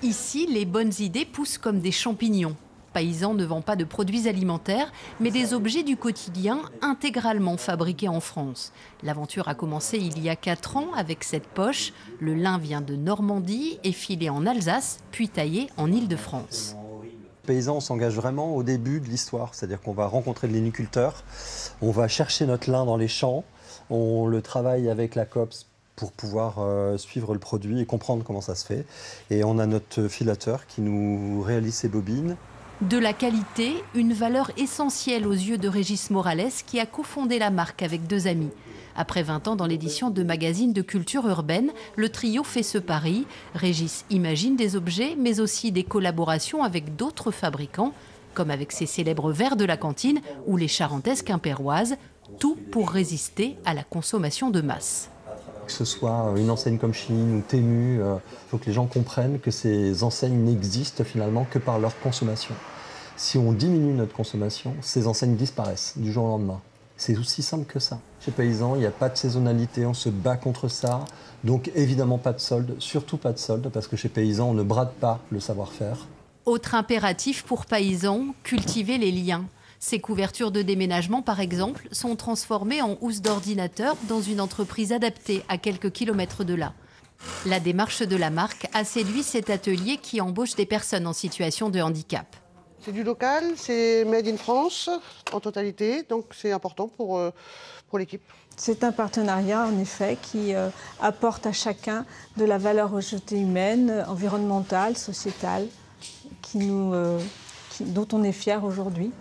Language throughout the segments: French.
Ici, les bonnes idées poussent comme des champignons. Paysan ne vend pas de produits alimentaires, mais des objets du quotidien intégralement fabriqués en France. L'aventure a commencé il y a 4 ans avec cette poche. Le lin vient de Normandie, est filé en Alsace, puis taillé en Île-de-France. Paysan, on s'engage vraiment au début de l'histoire, c'est-à-dire qu'on va rencontrer de l'iniculteur, on va chercher notre lin dans les champs, on le travaille avec la COPS pour pouvoir suivre le produit et comprendre comment ça se fait. Et on a notre filateur qui nous réalise ces bobines. De la qualité, une valeur essentielle aux yeux de Régis Morales qui a cofondé la marque avec 2 amis. Après 20 ans dans l'édition de magazines de culture urbaine, le trio fait ce pari. Régis imagine des objets, mais aussi des collaborations avec d'autres fabricants, comme avec ces célèbres verres de la cantine ou les charentaises quimpéroises, tout pour résister à la consommation de masse. Que ce soit une enseigne comme Shein ou Temu, il faut que les gens comprennent que ces enseignes n'existent finalement que par leur consommation. Si on diminue notre consommation, ces enseignes disparaissent du jour au lendemain. C'est aussi simple que ça. Chez Paysan, il n'y a pas de saisonnalité, on se bat contre ça. Donc évidemment pas de solde, surtout pas de solde, parce que chez Paysan, on ne brade pas le savoir-faire. Autre impératif pour Paysan, cultiver les liens. Ces couvertures de déménagement, par exemple, sont transformées en housses d'ordinateur dans une entreprise adaptée à quelques kilomètres de là. La démarche de la marque a séduit cet atelier qui embauche des personnes en situation de handicap. C'est du local, c'est made in France en totalité, donc c'est important pour l'équipe. C'est un partenariat, en effet, qui apporte à chacun de la valeur ajoutée humaine, environnementale, sociétale, dont on est fier aujourd'hui.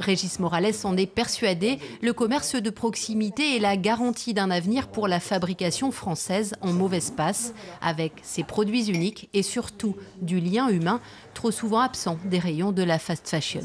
Régis Morales en est persuadé, le commerce de proximité est la garantie d'un avenir pour la fabrication française en mauvaise passe, avec ses produits uniques et surtout du lien humain, trop souvent absent des rayons de la fast fashion.